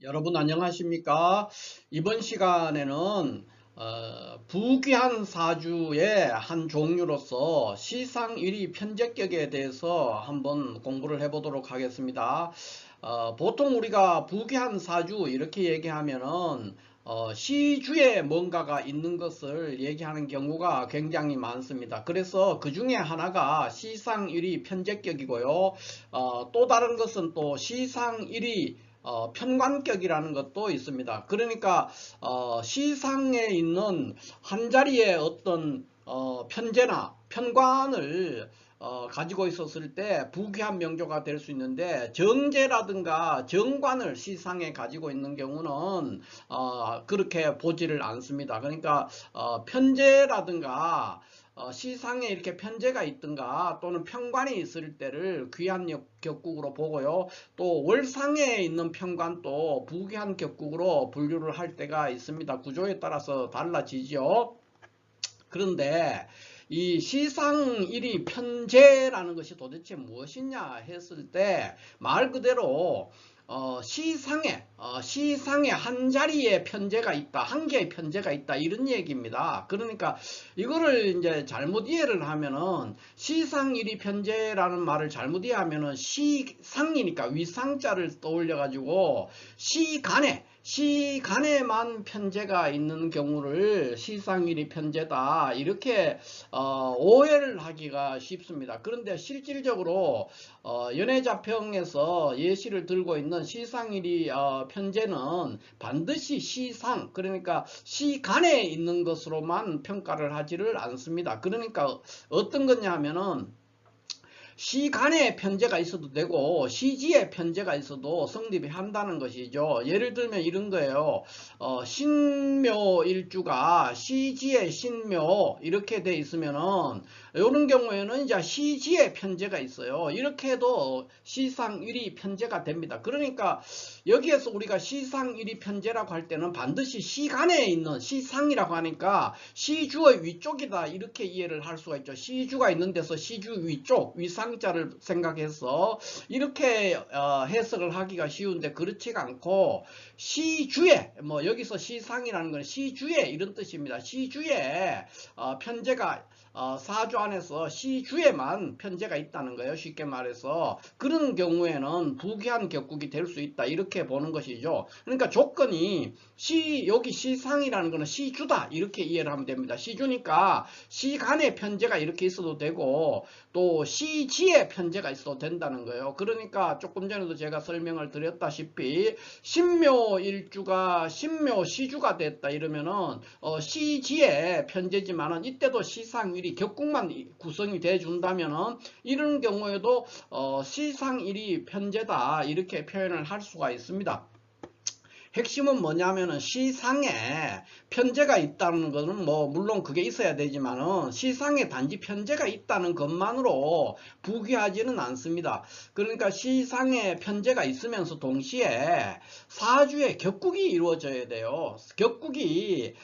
여러분 안녕하십니까? 이번 시간에는 부귀한 사주의 한 종류로서 시상일이 편제격에 대해서 한번 공부를 해보도록 하겠습니다. 보통 우리가 부귀한 사주 이렇게 얘기하면은 시주에 뭔가가 있는 것을 얘기하는 경우가 굉장히 많습니다. 그래서 그 중에 하나가 시상일이 편제격이고요. 또 다른 것은 또 시상일이 편관격이라는 것도 있습니다. 그러니까 시상에 있는 한 자리에 어떤 편제나 편관을 가지고 있었을 때 부귀한 명조가 될 수 있는데, 정제라든가 정관을 시상에 가지고 있는 경우는 그렇게 보지를 않습니다. 그러니까 편제라든가 시상에 이렇게 편제가 있든가 또는 편관이 있을 때를 귀한 격국으로 보고요. 또 월상에 있는 편관도 부귀한 격국으로 분류를 할 때가 있습니다. 구조에 따라서 달라지죠. 그런데 이 시상일이 편제라는 것이 도대체 무엇이냐 했을 때, 말 그대로 시상에 한 자리에 편제가 있다, 한 개의 편제가 있다, 이런 얘기입니다. 그러니까 이거를 이제 잘못 이해를 하면은, 시상일이 편제라는 말을 잘못 이해하면은 시상이니까 위상자를 떠올려 가지고 시간에만 편제가 있는 경우를 시상일이 편제다 이렇게 오해를 하기가 쉽습니다. 그런데 실질적으로 연애자평에서 예시를 들고 있는 시상일이 편제는 반드시 시상, 그러니까 시간에 있는 것으로만 평가를 하지를 않습니다. 그러니까 어떤 거냐 하면은, 시간에 편제가 있어도 되고 시지에 편제가 있어도 성립이 한다는 것이죠. 예를 들면 이런 거예요. 신묘일주가 시지에 신묘 이렇게 돼 있으면은, 이런 경우에는 이제 시지에 편제가 있어요. 이렇게 해도 시상일이 편제가 됩니다. 그러니까 여기에서 우리가 시상일이 편제라고 할 때는 반드시 시간에 있는, 시상이라고 하니까 시주의 위쪽이다 이렇게 이해를 할 수가 있죠. 시주가 있는 데서 시주 위쪽, 위상자를 생각해서 이렇게 해석을 하기가 쉬운데, 그렇지가 않고 시주에, 뭐 여기서 시상이라는 건 시주에 이런 뜻입니다. 시주에 편제가, 사주 안에서 시주에만 편제가 있다는 거예요. 쉽게 말해서 그런 경우에는 부귀한 격국이 될 수 있다 이렇게 보는 것이죠. 그러니까 조건이 여기 시상이라는 것은 시주다 이렇게 이해를 하면 됩니다. 시주니까 시간에 편제가 이렇게 있어도 되고 또 시지에 편제가 있어도 된다는 거예요. 그러니까 조금 전에도 제가 설명을 드렸다시피 신묘일주가 신묘시주가 됐다 이러면은 시지에 편제지만은 이때도 시상일이 격국만 구성이 돼 준다면은, 이런 경우에도 시상일이 편제다 이렇게 표현을 할 수가 있습니다. 핵심은 뭐냐면은, 시상에 편제가 있다는 것은 뭐 물론 그게 있어야 되지만은, 시상에 단지 편제가 있다는 것만으로 부귀하지는 않습니다. 그러니까 시상에 편제가 있으면서 동시에 사주의 격국이 이루어져야 돼요. 격국이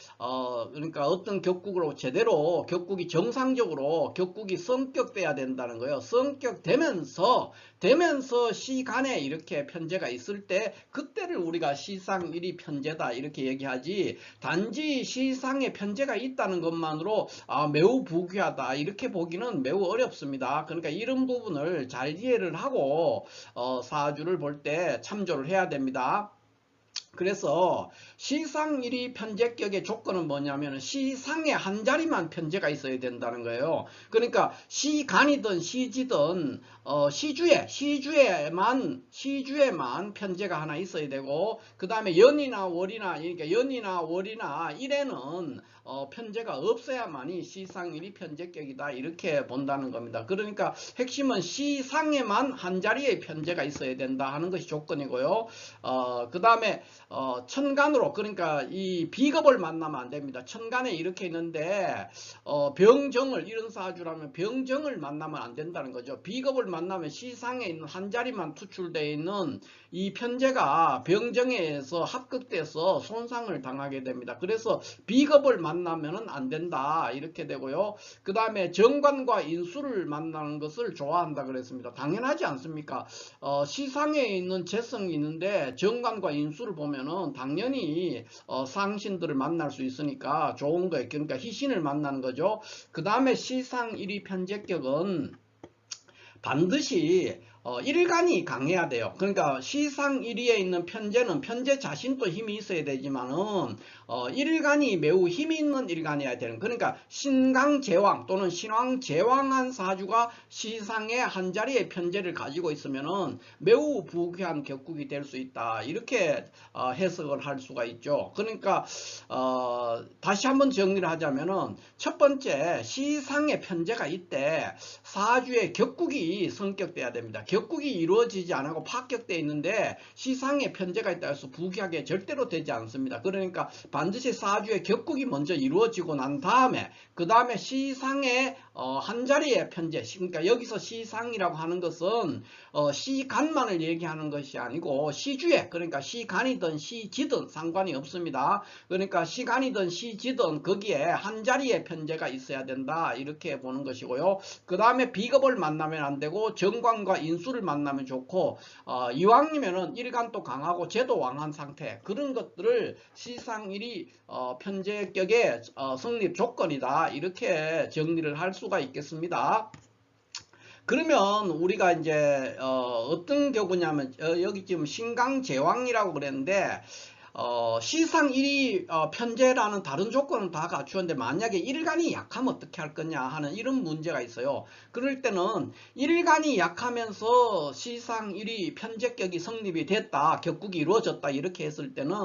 그러니까 어떤 격국으로 제대로 격국이 정상적으로 격국이 성격돼야 된다는 거예요. 성격되면서 시간에 이렇게 편제가 있을 때, 그때를 우리가 시상일이 편제다 이렇게 얘기하지, 단지 시상에 편제가 있다는 것만으로 매우 부귀하다 이렇게 보기는 매우 어렵습니다. 그러니까 이런 부분을 잘 이해를 하고 사주를 볼 때 참조를 해야 됩니다. 그래서 시상일이 편제격의 조건은 뭐냐면, 시상에 한 자리만 편제가 있어야 된다는 거예요. 그러니까 시간이든 시지든 시주에만 편제가 하나 있어야 되고, 그 다음에 연이나 월이나, 그러니까 연이나 월이나 일에는 편제가 없어야만이 시상일이 편제격이다 이렇게 본다는 겁니다. 그러니까 핵심은 시상에만 한 자리에 편제가 있어야 된다 하는 것이 조건이고요. 그 다음에 천간으로, 그러니까 이 비겁을 만나면 안 됩니다. 천간에 이렇게 있는데 병정을, 이런 사주라면 병정을 만나면 안 된다는 거죠. 비겁을 만나면 시상에 있는 한 자리만 투출되어 있는 이 편제가 병정에 의해서 합극돼서 손상을 당하게 됩니다. 그래서 비겁을 만나면 안 된다 이렇게 되고요. 그 다음에 정관과 인수를 만나는 것을 좋아한다 그랬습니다. 당연하지 않습니까? 시상에 있는 재성이 있는데 정관과 인수를 보면 보면은 당연히 상신들을 만날 수 있으니까 좋은 거예요. 그러니까 희신을 만나는 거죠. 그 다음에 시상 1위 편제격은 반드시 일간이 강해야 돼요. 그러니까 시상 1위에 있는 편제는 편제 자신도 힘이 있어야 되지만은 일간이 매우 힘이 있는 일간이어야 되는, 그러니까 신강제왕 또는 신왕제왕한 사주가 시상의 한 자리의 편제를 가지고 있으면은 매우 부귀한 격국이 될 수 있다, 이렇게 해석을 할 수가 있죠. 그러니까 다시 한번 정리를 하자면은, 첫 번째, 시상의 편제가 이때 사주의 격국이 성격돼야 됩니다. 격국이 이루어지지 않고 파격되어 있는데 시상의 편제가 있다 해서 부귀하게 절대로 되지 않습니다. 그러니까 반드시 사주의 격국이 먼저 이루어지고 난 다음에, 그 다음에 시상의 한 자리의 편제, 그러니까 여기서 시상이라고 하는 것은 시간만을 얘기하는 것이 아니고 시주에, 그러니까 시간이든 시지든 상관이 없습니다. 그러니까 시간이든 시지든 거기에 한 자리의 편제가 있어야 된다, 이렇게 보는 것이고요. 그 다음에 비겁을 만나면 안 되고 정관과 인수를 만나면 좋고, 이왕이면은 일간도 강하고 제도 왕한 상태, 그런 것들을 시상일이 편제격의 성립 조건이다, 이렇게 정리를 할 수가 있겠습니다. 그러면 우리가 이제 어떤 경우냐면, 여기 지금 신강제왕이라고 그랬는데 시상 1위 편제라는 다른 조건은 다 갖추었는데 만약에 일간이 약하면 어떻게 할 거냐 하는 이런 문제가 있어요. 그럴 때는 일간이 약하면서 시상 1위 편제격이 성립이 됐다, 격국이 이루어졌다, 이렇게 했을 때는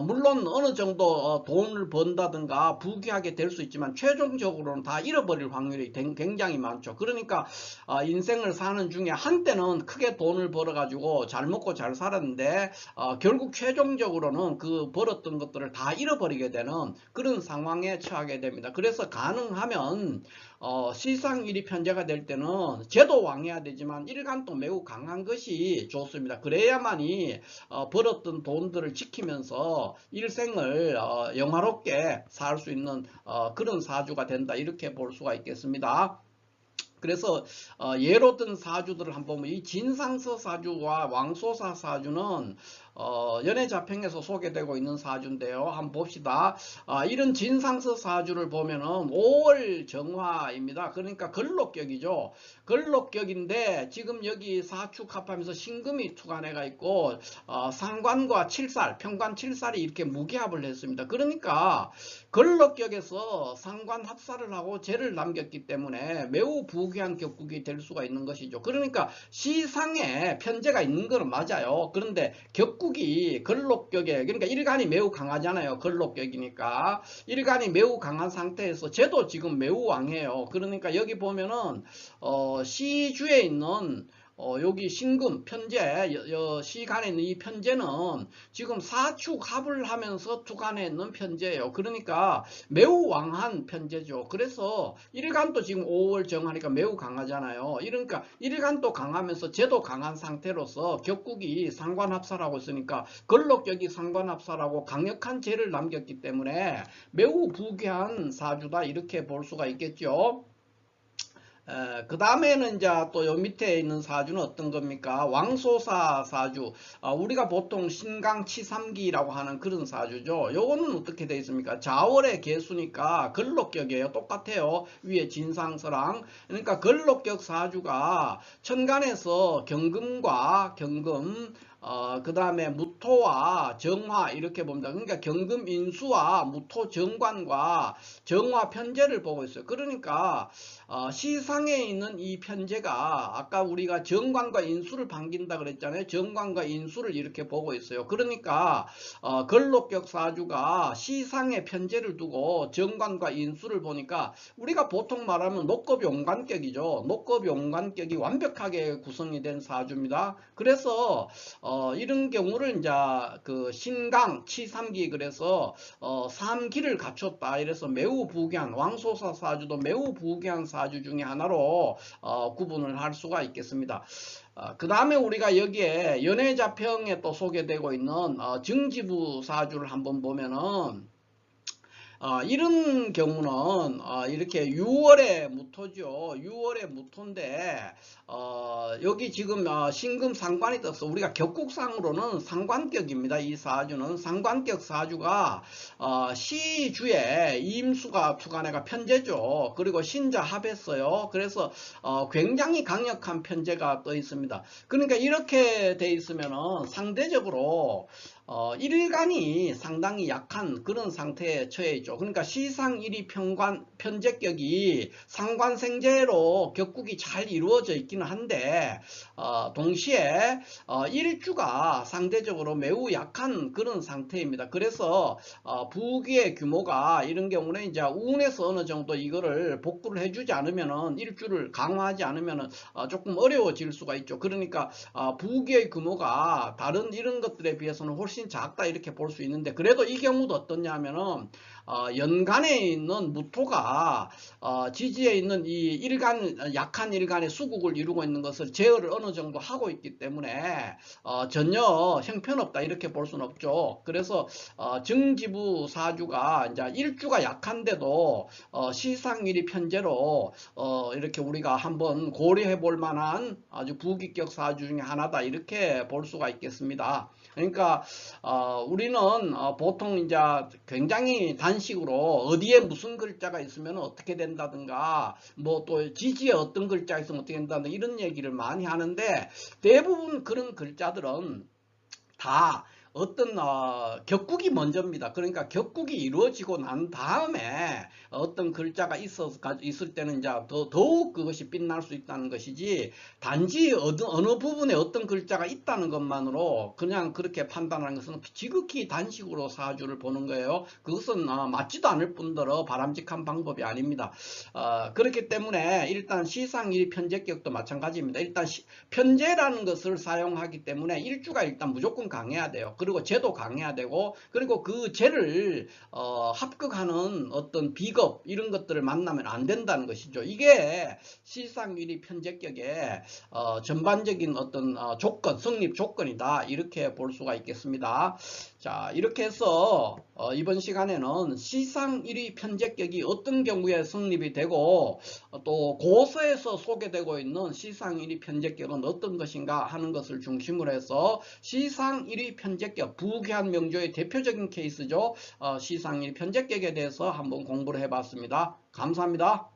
물론 어느 정도 돈을 번다든가 부귀하게 될 수 있지만 최종적으로는 다 잃어버릴 확률이 굉장히 많죠. 그러니까 인생을 사는 중에 한때는 크게 돈을 벌어 가지고 잘 먹고 잘 살았는데 결국 최종적으로는 그 벌었던 것들을 다 잃어버리게 되는 그런 상황에 처하게 됩니다. 그래서 가능하면 시상 1위 편제가 될 때는 제도 왕해야 되지만 일간도 매우 강한 것이 좋습니다. 그래야만이 벌었던 돈들을 지키면서 일생을 영화롭게 살 수 있는 그런 사주가 된다, 이렇게 볼 수가 있겠습니다. 그래서 예로 든 사주들을 한번 보면, 이 진상서 사주와 왕소사 사주는 연애자평에서 소개되고 있는 사주인데요. 한번 봅시다. 이런 진상서 사주를 보면은 5월 정화입니다. 그러니까 걸록격이죠. 걸록격인데 지금 여기 사축 합하면서 신금이 투간해가 있고 상관과 칠살, 평관 칠살이 이렇게 무기합을 했습니다. 그러니까 걸록격에서 상관 합살을 하고 재를 남겼기 때문에 매우 부귀한 격국이 될 수가 있는 것이죠. 그러니까 시상에 편제가 있는 것은 맞아요. 그런데 격국이 걸록격에, 그러니까 일간이 매우 강하잖아요. 걸록격이니까 일간이 매우 강한 상태에서 제도 지금 매우 왕해요. 그러니까 여기 보면은 시주에 있는 여기 신금 편제, 시간에 있는 이 편제는 지금 사축 합을 하면서 투간에 있는 편제예요. 그러니까 매우 왕한 편제죠. 그래서 일간도 지금 5월 정하니까 매우 강하잖아요. 그러니까 일간도 강하면서 제도 강한 상태로서 격국이 상관합살하고 있으니까 걸록격이 상관합살하고 강력한 재를 남겼기 때문에 매우 부귀한 사주다, 이렇게 볼 수가 있겠죠. 그 다음에는 이제 또 요 밑에 있는 사주는 어떤 겁니까? 왕소사 사주. 우리가 보통 신강치삼기라고 하는 그런 사주죠. 요거는 어떻게 되어 있습니까? 자월의 개수니까 걸록격이에요. 똑같아요. 위에 진상서랑. 그러니까 걸록격 사주가 천간에서 경금과 경금, 그 다음에 무토와 정화, 이렇게 봅니다. 그러니까 경금 인수와 무토 정관과 정화 편제를 보고 있어요. 그러니까 시상에 있는 이 편제가 아까 우리가 정관과 인수를 반긴다 그랬잖아요. 정관과 인수를 이렇게 보고 있어요. 그러니까 걸록격 사주가 시상에 편제를 두고 정관과 인수를 보니까 우리가 보통 말하면 녹겁용관격이죠. 녹겁용관격이 완벽하게 구성이 된 사주입니다. 그래서 이런 경우를 이제 그 신강 치삼기, 그래서 3기를 갖췄다, 이래서 매우 부귀한, 왕소사 사주도 매우 부귀한 사주 중에 하나로 구분을 할 수가 있겠습니다. 그 다음에 우리가 여기에 연애자평에 또 소개되고 있는 정지부 사주를 한번 보면은 이런 경우는 이렇게 6월에 무토죠. 6월에 무토인데 여기 지금 신금 상관이 떠서 우리가 격국상으로는 상관격입니다. 이 사주는 상관격 사주가 시주에 임수가 투간해가 편제죠. 그리고 신자 합했어요. 그래서 굉장히 강력한 편제가 떠 있습니다. 그러니까 이렇게 돼 있으면은 상대적으로 일간이 상당히 약한 그런 상태에 처해 있죠. 그러니까 시상일이 편제격이 상관생재로 격국이 잘 이루어져 있기는 한데 동시에 일주가 상대적으로 매우 약한 그런 상태입니다. 그래서 부귀의 규모가 이런 경우는 이제 운에서 어느 정도 이거를 복구를 해주지 않으면은 일주를 강화하지 않으면은 조금 어려워질 수가 있죠. 그러니까 부귀의 규모가 다른 이런 것들에 비해서는 훨씬 작다 이렇게 볼 수 있는데, 그래도 이 경우도 어떠냐면은 연간에 있는 무토가 지지에 있는 이 일간, 약한 일간의 수국을 이루고 있는 것을 제어를 어느 정도 하고 있기 때문에 전혀 형편없다 이렇게 볼 수는 없죠. 그래서 정지부 사주가 이제 일주가 약한데도 시상일이 편제로 이렇게 우리가 한번 고려해 볼 만한 아주 부귀격 사주 중에 하나다 이렇게 볼 수가 있겠습니다. 그러니까 우리는 보통 이제 굉장히 단식으로 어디에 무슨 글자가 있으면 어떻게 된다든가 뭐 또 지지에 어떤 글자가 있으면 어떻게 된다든가 이런 얘기를 많이 하는데, 대부분 그런 글자들은 다 어떤 격국이 먼저입니다. 그러니까 격국이 이루어지고 난 다음에 어떤 글자가 있을 때는 이제 더욱 그것이 빛날 수 있다는 것이지, 단지 어느 부분에 어떤 글자가 있다는 것만으로 그냥 그렇게 판단하는 것은 지극히 단식으로 사주를 보는 거예요. 그것은 맞지도 않을 뿐더러 바람직한 방법이 아닙니다. 그렇기 때문에 일단 시상일 편제격도 마찬가지입니다. 일단 편제라는 것을 사용하기 때문에 일주가 일단 무조건 강해야 돼요. 그리고 제도 강해야 되고, 그리고 그 제를 합격하는 어떤 비겁 이런 것들을 만나면 안 된다는 것이죠. 이게 시상일이 편제격의 전반적인 어떤 조건, 성립 조건이다 이렇게 볼 수가 있겠습니다. 자, 이렇게 해서 이번 시간에는 시상일이 편제격이 어떤 경우에 성립이 되고 또 고서에서 소개되고 있는 시상일이 편제격은 어떤 것인가 하는 것을 중심으로 해서 시상일이 편제격, 부귀한 명조의 대표적인 케이스죠. 시상일이 편제격에 대해서 한번 공부를 해봤습니다. 감사합니다.